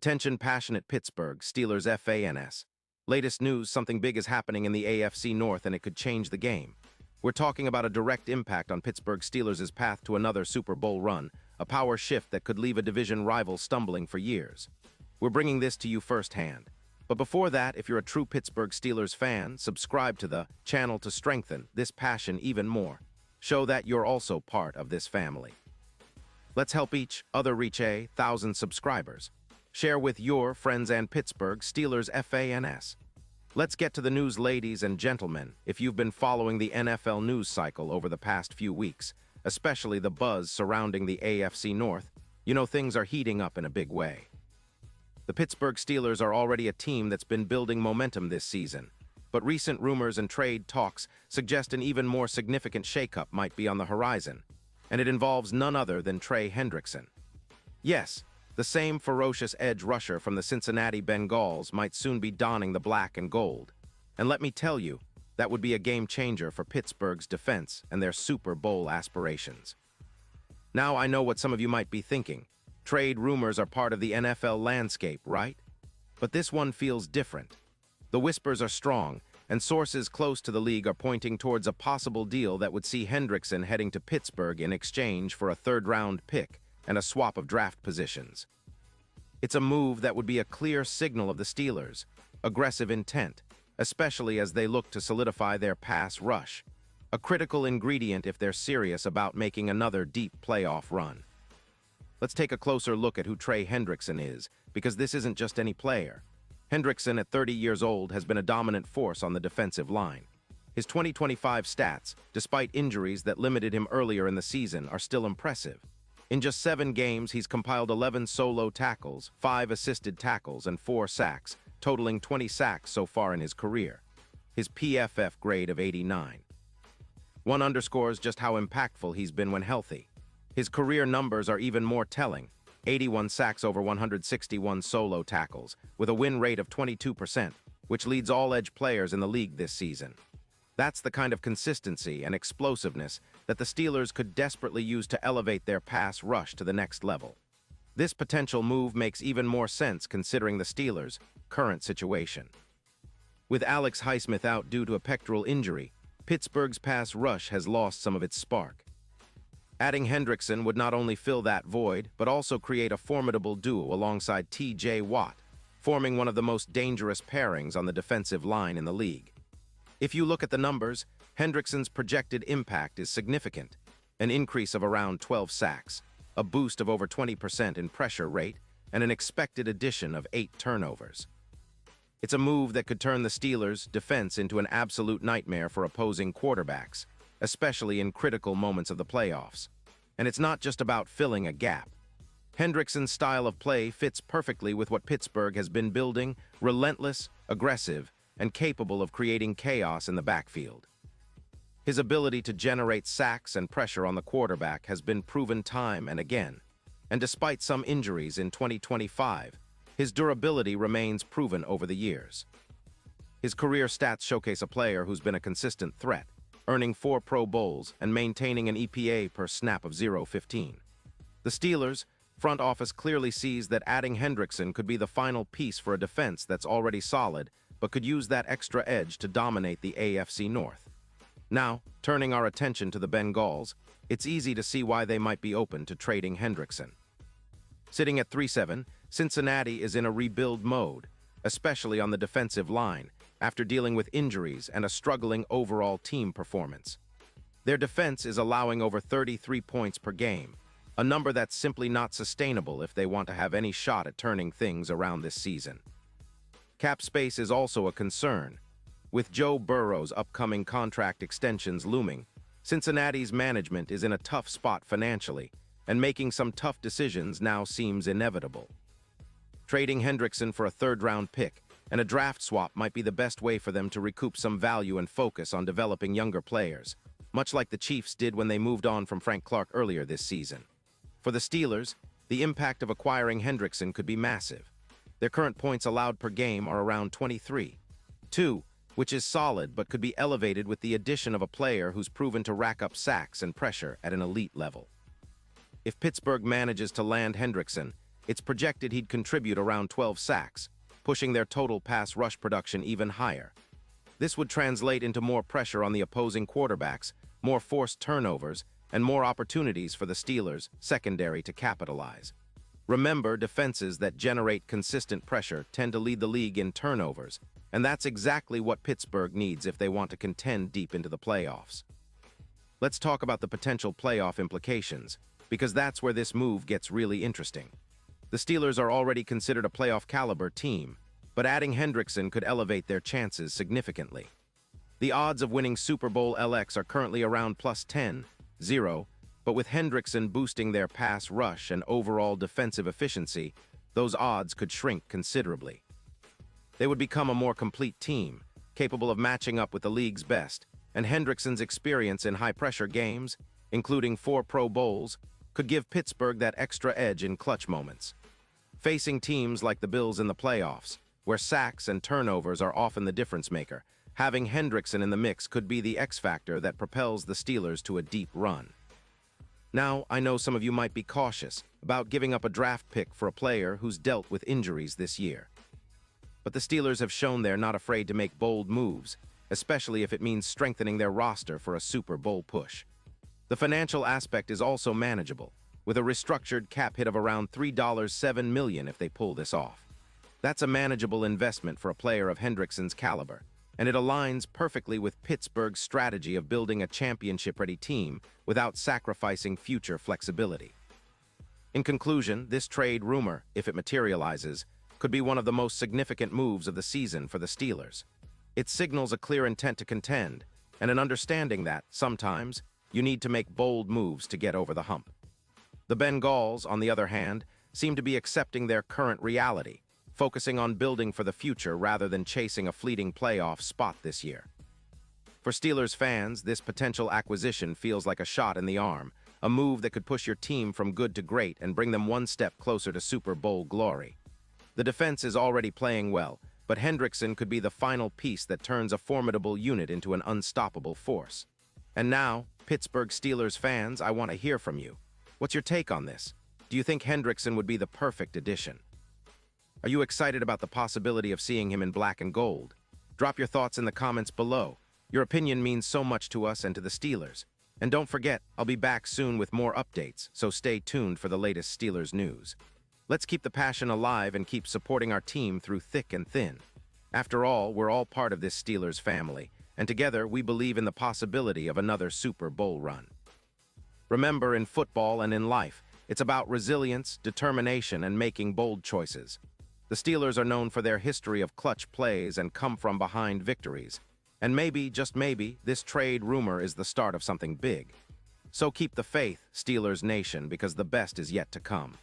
Attention passionate Pittsburgh Steelers fans. Latest news, something big is happening in the AFC North and it could change the game. We're talking about a direct impact on Pittsburgh Steelers' path to another Super Bowl run, a power shift that could leave a division rival stumbling for years. We're bringing this to you firsthand. But before that, if you're a true Pittsburgh Steelers fan, subscribe to the channel to strengthen this passion even more. Show that you're also part of this family. Let's help each other reach 1,000 subscribers. Share with your friends and Pittsburgh Steelers fans. Let's get to the news, ladies and gentlemen. If you've been following the NFL news cycle over the past few weeks, especially the buzz surrounding the AFC North, you know things are heating up in a big way. The Pittsburgh Steelers are already a team that's been building momentum this season, but recent rumors and trade talks suggest an even more significant shakeup might be on the horizon, and it involves none other than Trey Hendrickson. Yes, the same ferocious edge rusher from the Cincinnati Bengals might soon be donning the black and gold. And let me tell you, that would be a game changer for Pittsburgh's defense and their Super Bowl aspirations. Now I know what some of you might be thinking. Trade rumors are part of the NFL landscape, right? But this one feels different. The whispers are strong, and sources close to the league are pointing towards a possible deal that would see Hendrickson heading to Pittsburgh in exchange for a third-round pick and a swap of draft positions. It's a move that would be a clear signal of the Steelers' aggressive intent, especially as they look to solidify their pass rush, a critical ingredient if they're serious about making another deep playoff run. Let's take a closer look at who Trey Hendrickson is, because this isn't just any player. Hendrickson, at 30 years old, has been a dominant force on the defensive line. His 2025 stats, despite injuries that limited him earlier in the season, are still impressive. In just 7 games, he's compiled 11 solo tackles, 5 assisted tackles, and 4 sacks, totaling 20 sacks so far in his career. His PFF grade of 89. One underscores just how impactful he's been when healthy. His career numbers are even more telling. 81 sacks over 161 solo tackles, with a win rate of 22%, which leads all edge players in the league this season. That's the kind of consistency and explosiveness that the Steelers could desperately use to elevate their pass rush to the next level. This potential move makes even more sense considering the Steelers' current situation. With Alex Highsmith out due to a pectoral injury, Pittsburgh's pass rush has lost some of its spark. Adding Hendrickson would not only fill that void, but also create a formidable duo alongside T.J. Watt, forming one of the most dangerous pairings on the defensive line in the league. If you look at the numbers, Hendrickson's projected impact is significant, an increase of around 12 sacks, a boost of over 20% in pressure rate, and an expected addition of 8 turnovers. It's a move that could turn the Steelers' defense into an absolute nightmare for opposing quarterbacks, especially in critical moments of the playoffs. And it's not just about filling a gap. Hendrickson's style of play fits perfectly with what Pittsburgh has been building: relentless, aggressive, and capable of creating chaos in the backfield. His ability to generate sacks and pressure on the quarterback has been proven time and again, and despite some injuries in 2025, his durability remains proven over the years. His career stats showcase a player who's been a consistent threat, earning 4 Pro Bowls and maintaining an EPA per snap of 0.15. The Steelers' front office clearly sees that adding Hendrickson could be the final piece for a defense that's already solid, but could use that extra edge to dominate the AFC North. Now, turning our attention to the Bengals, it's easy to see why they might be open to trading Hendrickson. Sitting at 3-7, Cincinnati is in a rebuild mode, especially on the defensive line, after dealing with injuries and a struggling overall team performance. Their defense is allowing over 33 points per game, a number that's simply not sustainable if they want to have any shot at turning things around this season. Cap space is also a concern. With Joe Burrow's upcoming contract extensions looming, Cincinnati's management is in a tough spot financially, and making some tough decisions now seems inevitable. Trading Hendrickson for a third-round pick and a draft swap might be the best way for them to recoup some value and focus on developing younger players, much like the Chiefs did when they moved on from Frank Clark earlier this season. For the Steelers, the impact of acquiring Hendrickson could be massive. Their current points allowed per game are around 23.2, which is solid but could be elevated with the addition of a player who's proven to rack up sacks and pressure at an elite level. If Pittsburgh manages to land Hendrickson, It's projected he'd contribute around 12 sacks, pushing their total pass rush production even higher. This would translate into more pressure on the opposing quarterbacks, more forced turnovers, and more opportunities for the Steelers' secondary to capitalize. Remember, defenses that generate consistent pressure tend to lead the league in turnovers, and that's exactly what Pittsburgh needs if they want to contend deep into the playoffs. Let's talk about the potential playoff implications, because that's where this move gets really interesting. The Steelers are already considered a playoff-caliber team, but adding Hendrickson could elevate their chances significantly. The odds of winning Super Bowl LX are currently around plus 10-0, but with Hendrickson boosting their pass rush and overall defensive efficiency, those odds could shrink considerably. They would become a more complete team, capable of matching up with the league's best, and Hendrickson's experience in high-pressure games, including 4 Pro Bowls, could give Pittsburgh that extra edge in clutch moments. Facing teams like the Bills in the playoffs, where sacks and turnovers are often the difference-maker, having Hendrickson in the mix could be the X-factor that propels the Steelers to a deep run. Now, I know some of you might be cautious about giving up a draft pick for a player who's dealt with injuries this year. But the Steelers have shown they're not afraid to make bold moves, especially if it means strengthening their roster for a Super Bowl push. The financial aspect is also manageable, with a restructured cap hit of around $3.7 million if they pull this off. That's a manageable investment for a player of Hendrickson's caliber, and it aligns perfectly with Pittsburgh's strategy of building a championship-ready team without sacrificing future flexibility. In conclusion, this trade rumor, if it materializes, could be one of the most significant moves of the season for the Steelers. It signals a clear intent to contend, and an understanding that, sometimes, you need to make bold moves to get over the hump. The Bengals, on the other hand, seem to be accepting their current reality, focusing on building for the future rather than chasing a fleeting playoff spot this year. For Steelers fans, this potential acquisition feels like a shot in the arm, a move that could push your team from good to great and bring them one step closer to Super Bowl glory. The defense is already playing well, but Hendrickson could be the final piece that turns a formidable unit into an unstoppable force. And now, Pittsburgh Steelers fans, I want to hear from you. What's your take on this? Do you think Hendrickson would be the perfect addition? Are you excited about the possibility of seeing him in black and gold? Drop your thoughts in the comments below. Your opinion means so much to us and to the Steelers. And don't forget, I'll be back soon with more updates, so stay tuned for the latest Steelers news. Let's keep the passion alive and keep supporting our team through thick and thin. After all, we're all part of this Steelers family, and together we believe in the possibility of another Super Bowl run. Remember, in football and in life, it's about resilience, determination, and making bold choices. The Steelers are known for their history of clutch plays and come-from-behind victories. And maybe, just maybe, this trade rumor is the start of something big. So keep the faith, Steelers Nation, because the best is yet to come.